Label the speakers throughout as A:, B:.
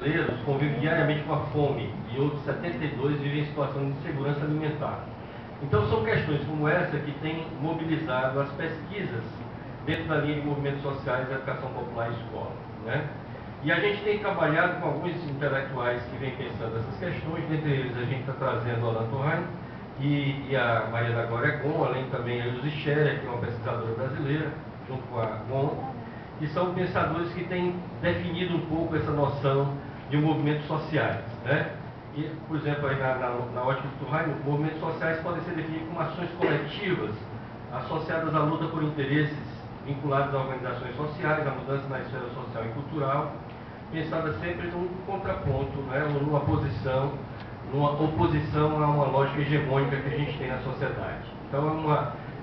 A: brasileiros convivem diariamente com a fome e outros 72 vivem em situação de insegurança alimentar. Então são questões como essa que têm mobilizado as pesquisas dentro da linha de movimentos sociais, educação popular e escola, né? E a gente tem trabalhado com alguns intelectuais que vêm pensando essas questões, dentre eles a gente está trazendo a Alain Touraine e a Maria da Glória Gon, além também a Ilse Scherer, que é uma pesquisadora brasileira, junto com a Gon, que são pensadores que têm definido um pouco essa noção de movimentos sociais, né? E, por exemplo, aí na ótica do Touraine, movimentos sociais podem ser definidos como ações coletivas associadas à luta por interesses vinculados a organizações sociais, à mudança na esfera social e cultural, pensada sempre num contraponto, né, numa oposição a uma lógica hegemônica que a gente tem na sociedade. Então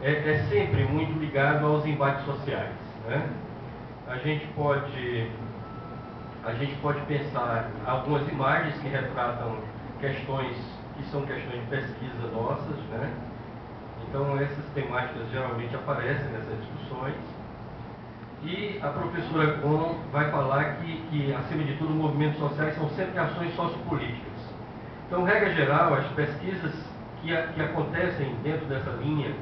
A: é sempre muito ligado aos embates sociais, né? A gente pode pensar algumas imagens que retratam questões que são questões de pesquisa nossas, né? Então essas temáticas geralmente aparecem nessas discussões. E a professora Gon vai falar que acima de tudo, movimentos sociais são sempre ações sociopolíticas. Então, regra geral, as pesquisas que acontecem dentro dessa linha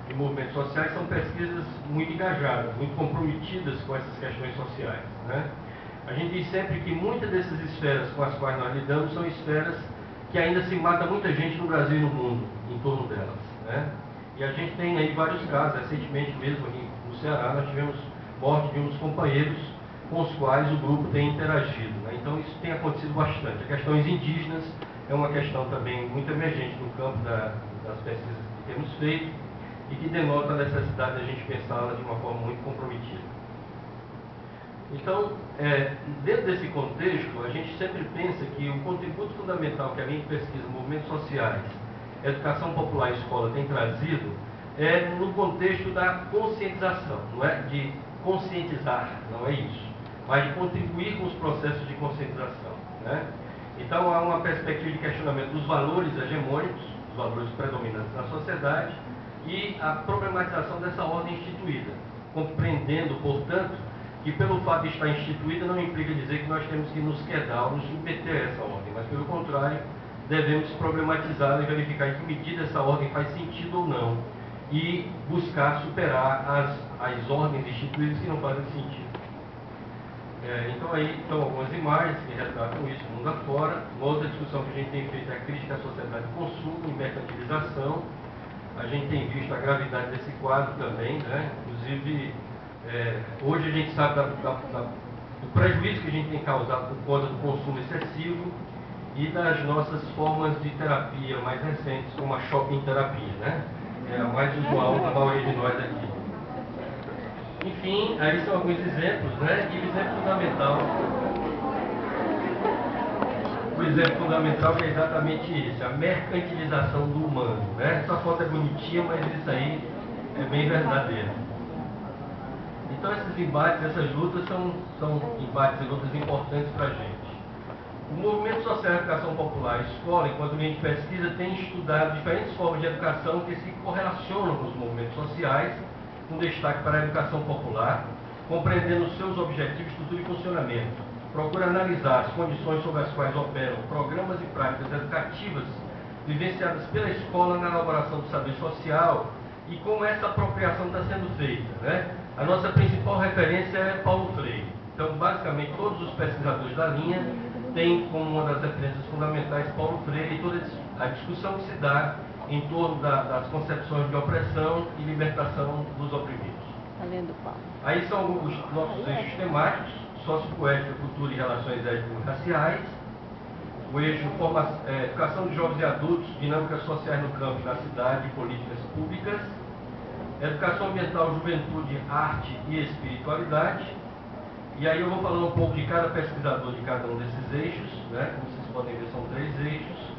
A: de movimentos sociais são pesquisas muito engajadas, muito comprometidas com essas questões sociais, né? A gente diz sempre que muitas dessas esferas com as quais nós lidamos são esferas que ainda se mata muita gente no Brasil e no mundo em torno delas, né? E a gente tem aí vários casos. Recentemente mesmo aqui no Ceará nós tivemos morte de um dos companheiros com os quais o grupo tem interagido, né? Então isso tem acontecido bastante. As questões indígenas é uma questão também muito emergente no campo das pesquisas que temos feito e que denota a necessidade de a gente pensá-la de uma forma muito comprometida. Então, dentro desse contexto, a gente sempre pensa que o contributo fundamental que a linha de pesquisa, movimentos sociais, educação popular e escola tem trazido é no contexto da conscientização, não é de conscientizar, não é isso, mas de contribuir com os processos de conscientização, né? Então, há uma perspectiva de questionamento dos valores hegemônicos, dos valores predominantes na sociedade, e a problematização dessa ordem instituída, compreendendo, portanto, que pelo fato de estar instituída não implica dizer que nós temos que nos quedar ou nos submeter a essa ordem, mas pelo contrário, devemos problematizá-la e verificar em que medida essa ordem faz sentido ou não, e buscar superar as ordens instituídas que não fazem sentido. Então aí estão algumas imagens que retratam isso mundo afora. Uma outra discussão que a gente tem feito é a crítica à sociedade de consumo e mercantilização. A gente tem visto a gravidade desse quadro também, né? Inclusive, hoje a gente sabe do prejuízo que a gente tem causado por conta do consumo excessivo e das nossas formas de terapia mais recentes, como a shopping terapia, né? É a mais usual da maioria de nós aqui. Enfim, aí são alguns exemplos, né? E o exemplo fundamental é exatamente isso, a mercantilização do humano, né? Essa foto é bonitinha, mas isso aí é bem verdadeiro. Então esses embates, essas lutas são embates e lutas importantes para a gente. O movimento social de educação popular, a escola, enquanto linha de pesquisa, tem estudado diferentes formas de educação que se correlacionam com os movimentos sociais, com destaque para a educação popular, compreendendo seus objetivos, estrutura e funcionamento. Procura analisar as condições sobre as quais operam programas e práticas educativas vivenciadas pela escola na elaboração do saber social e como essa apropriação está sendo feita, né? A nossa principal referência é Paulo Freire. Então, basicamente, todos os pesquisadores da linha têm como uma das referências fundamentais Paulo Freire e toda a discussão que se dá em torno das concepções de opressão e libertação dos oprimidos.
B: Está lendo, Paulo?
A: Aí são os nossos eixos temáticos: sociopoética, cultura e relações étnico-raciais, o eixo educação de jovens e adultos, dinâmicas sociais no campo e na cidade e políticas públicas, educação ambiental, juventude, arte e espiritualidade. E aí eu vou falar um pouco de cada pesquisador de cada um desses eixos, né? Como vocês podem ver, são 3 eixos.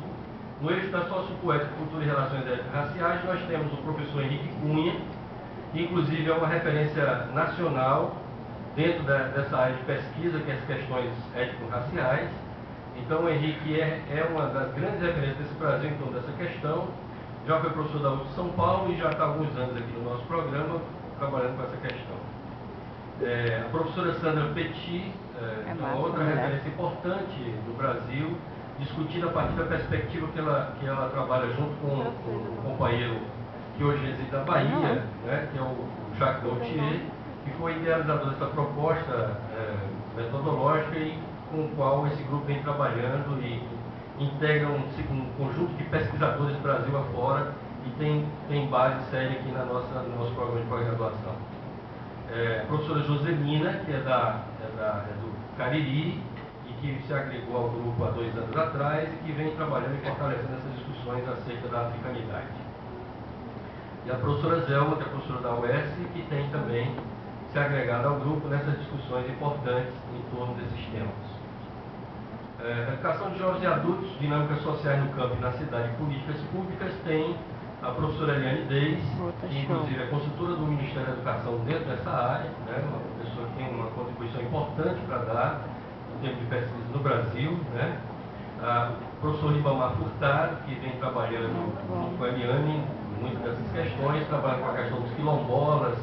A: No eixo da sociopoética, cultura e relações étnico-raciais, nós temos o professor Henrique Cunha, que inclusive é uma referência nacional dentro dessa área de pesquisa, que é as questões étnico-raciais. Então o Henrique é uma das grandes referências desse Brasil em torno dessa questão. Já foi professor da UF de São Paulo e já está há alguns anos aqui no nosso programa, trabalhando com essa questão. A professora Sandra Petit é uma outra referência importante no Brasil, discutindo a partir da perspectiva que ela trabalha junto com um companheiro que hoje reside na Bahia, né, que é o Jacques Gaultier, que foi idealizador dessa proposta metodológica e com o qual esse grupo vem trabalhando e integra um conjunto de pesquisadores do Brasil afora e tem base séria aqui no nosso programa de pós-graduação. A professora Joselina, que é do Cariri e que se agregou ao grupo há 2 anos atrás e que vem trabalhando e fortalecendo essas discussões acerca da africanidade. E a professora Zelma, que é a professora da UES, que tem também se agregado ao grupo nessas discussões importantes em torno desses temas. A educação de jovens e adultos, dinâmicas sociais no campo e na cidade e políticas públicas, tem a professora Eliane Deis, que inclusive é consultora do Ministério da Educação dentro dessa área, né, uma pessoa que tem uma contribuição importante para dar em termos de pesquisa no Brasil, né. O professor Ribamar Furtado, que vem trabalhando junto com a Eliane muitas dessas questões, trabalha com a questão dos quilombolas,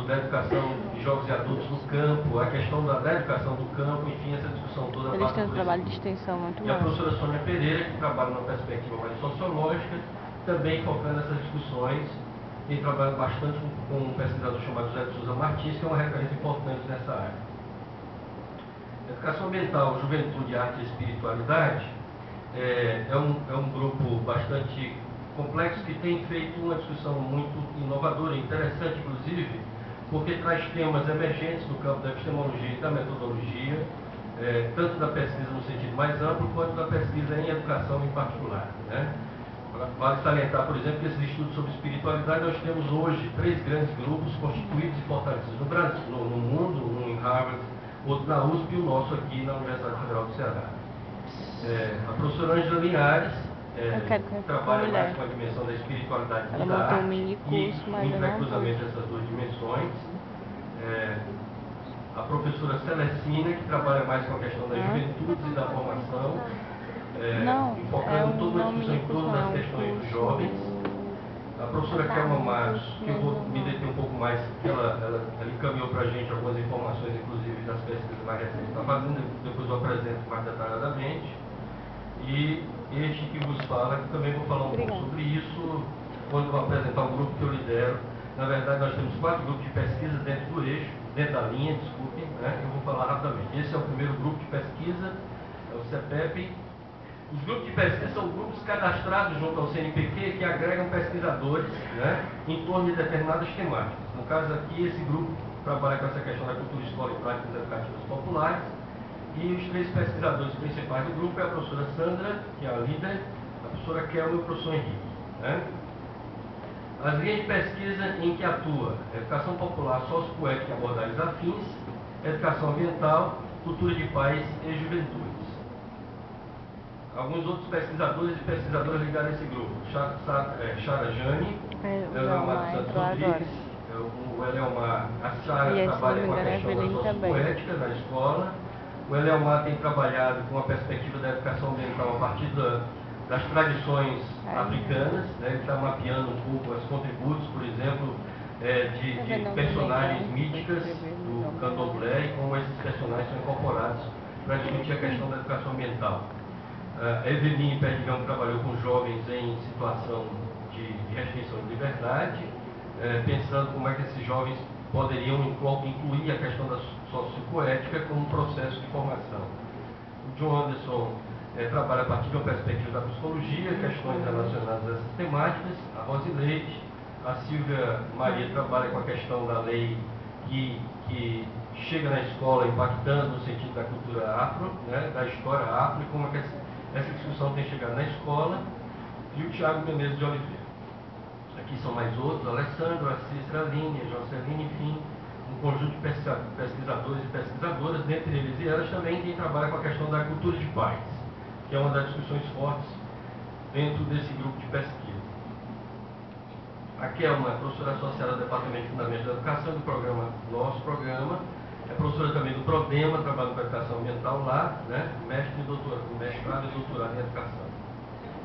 A: da educação de jovens e adultos no campo, a questão da educação do campo, enfim, essa discussão toda.
B: Eles têm um trabalho de extensão muito bom.
A: E a professora Sônia Pereira, que trabalha numa perspectiva mais sociológica, também focando nessas discussões, tem trabalhado bastante com um pesquisador chamado José de Souza Martins, que é uma referência importante nessa área. Educação ambiental, juventude, arte e espiritualidade é um grupo bastante complexo que tem feito uma discussão muito inovadora e interessante, inclusive, porque traz temas emergentes no campo da epistemologia e da metodologia, tanto da pesquisa no sentido mais amplo, quanto da pesquisa em educação em particular, né? Vale salientar, por exemplo, que esses estudos sobre espiritualidade, nós temos hoje 3 grandes grupos constituídos e fortalecidos no Brasil, no mundo, um em Harvard, outro na USP e o nosso aqui na Universidade Federal do Ceará. A professora Ângela Linhares trabalha mais com a dimensão da espiritualidade e da arte e o intercruzamento dessas 2 dimensões. A professora Celestina, que trabalha mais com a questão da juventude e da formação, enfocando toda a discussão em torno das questões dos jovens. A professora Kelma Matos, que eu vou me deter um pouco mais, que ela encaminhou para a gente algumas informações, inclusive das pesquisas mais recentes que está fazendo, depois eu apresento mais detalhadamente. E este que vos fala, que também vou falar um pouco sobre isso, quando vou apresentar o grupo que eu lidero. Na verdade, nós temos 4 grupos de pesquisa dentro do eixo, dentro da linha, desculpem, né? Eu vou falar rapidamente. Esse é o primeiro grupo de pesquisa, é o CEPEP. Os grupos de pesquisa são grupos cadastrados junto ao CNPq que agregam pesquisadores, né, em torno de determinadas temáticas. No caso aqui, esse grupo trabalha com essa questão da cultura, escola e práticas educativas populares. E os 3 pesquisadores principais do grupo é a professora Sandra, que é a líder, a professora Kelma e o professor Henrique, né? As linhas de pesquisa em que atua: educação popular, sociopoética e abordagens afins, educação ambiental, cultura de paz e juventudes. Alguns outros pesquisadores e pesquisadoras ligados a esse grupo: Chara Jane, Eleomar Santos Rodrigues, o Eleomar, a Chara trabalha com a questão da sociopoética na escola. O Eleomar tem trabalhado com a perspectiva da educação ambiental a partir das tradições africanas, né? Ele está mapeando um pouco os contributos, por exemplo, de personagens míticas do candomblé e como esses personagens são incorporados para discutir a questão da educação ambiental. A Eveline Perdigão trabalhou com jovens em situação de restrição de liberdade, pensando como é que esses jovens poderiam incluir a questão da sociopoética como um processo de formação. O John Anderson trabalha a partir de uma perspectiva da psicologia, questões relacionadas a essas temáticas. A Rose Leite, a Silvia Maria trabalha com a questão da lei que chega na escola impactando no sentido da cultura afro, né, da história afro, e como é que essa discussão tem chegado na escola. E o Tiago Menezes de Oliveira. Aqui são mais outros: Alessandro, a Cícera Aline, a Jocelyn, enfim, um conjunto de pesquisadores e pesquisadoras. Dentre eles e elas também quem trabalha com a questão da cultura de paz, que é uma das discussões fortes dentro desse grupo de pesquisa. A Kelma é professora associada ao Departamento de Fundamentos da Educação do nosso programa, é professora também do PRODEMA, trabalha com educação ambiental lá, né? Mestrado e doutorado em educação.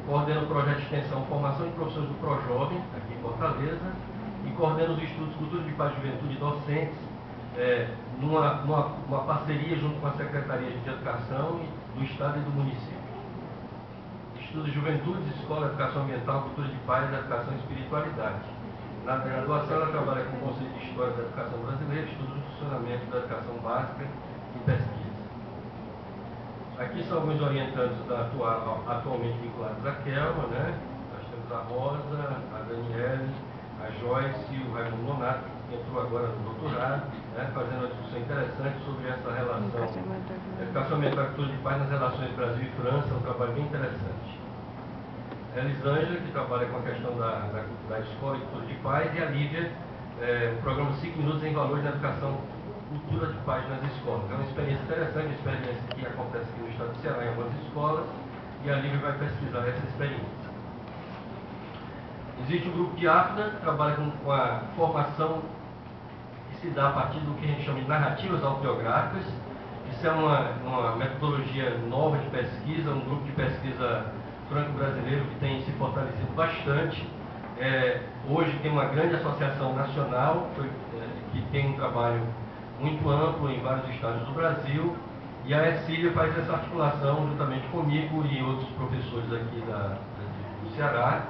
A: Coordena o projeto de extensão Formação de Professores do ProJovem, aqui em Fortaleza, e coordena os estudos Cultura de Paz, Juventude e Docentes, numa parceria junto com a Secretaria de Educação do Estado e do município. Estudo de Juventude, Escola, Educação Ambiental, Cultura de Paz, Educação e Espiritualidade. Na graduação, ela trabalha com o Conceito de História da Educação Brasileira, estudo do funcionamento da educação básica e pesquisa. Aqui são alguns orientandos atualmente vinculados à Kelma, né? Nós temos a Rosa, a Daniele, a Joyce e o Raimundo Nonato, que entrou agora no doutorado, né? Fazendo uma discussão interessante sobre essa relação. Educação ambiental e cultura de paz nas relações Brasil e França, é um trabalho bem interessante. A Elisângela, que trabalha com a questão da escola e cultura de paz, e a Lívia, o programa 5 minutos em valores na educação cultura de paz nas escolas. É uma experiência interessante, uma experiência que acontece aqui no estado do Ceará em algumas escolas, e a Lívia vai pesquisar essa experiência. Existe um grupo de AFNA, que trabalha com a formação que se dá a partir do que a gente chama de narrativas autobiográficas. Isso é uma metodologia nova de pesquisa, um grupo de pesquisa franco-brasileiro que tem se fortalecido bastante. Hoje tem uma grande associação nacional que tem um trabalho muito amplo em vários estados do Brasil, e a Ercília faz essa articulação juntamente comigo e outros professores aqui do Ceará,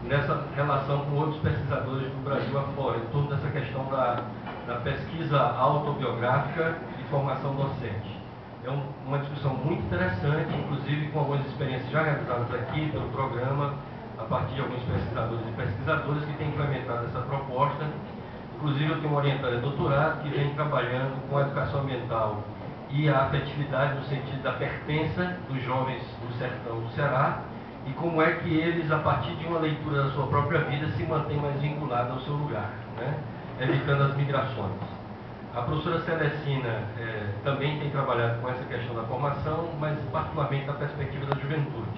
A: nessa relação com outros pesquisadores do Brasil afora, em torno dessa questão da pesquisa autobiográfica e formação docente. É uma discussão muito interessante, inclusive com algumas experiências já realizadas aqui pelo programa, a partir de alguns pesquisadores e pesquisadoras que têm implementado essa proposta. Inclusive, eu tenho uma orientada de doutorado que vem trabalhando com a educação ambiental e a afetividade no sentido da pertença dos jovens do sertão do Ceará, e como é que eles, a partir de uma leitura da sua própria vida, se mantêm mais vinculados ao seu lugar, né? Evitando as migrações. A professora Celestina também tem trabalhado com essa questão da formação, mas particularmente na perspectiva da juventude.